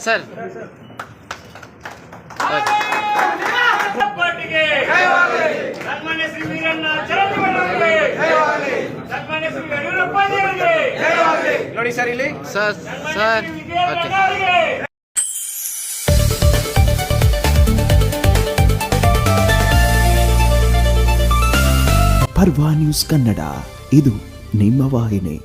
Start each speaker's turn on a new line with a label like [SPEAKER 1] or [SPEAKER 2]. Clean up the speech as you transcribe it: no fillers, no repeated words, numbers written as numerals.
[SPEAKER 1] Sir ಸನ್ಮಾನ್ಯ ಶ್ರೀ ವೀರಣ್ಣ ಚರಂಡಿಯವರಿಗೆ ಸನ್ಮಾನ್ಯ ಶ್ರೀ ಯಡಿಯೂರಪ್ಪ ಅವರಿಗೆ ನೋಡಿ ಸರ್ ಇಲ್ಲಿ ಸರ್
[SPEAKER 2] ಪರ್ವಾ ನ್ಯೂಸ್ ಕನ್ನಡ, ಇದು ನಿಮ್ಮ ವಾಹಿನಿ.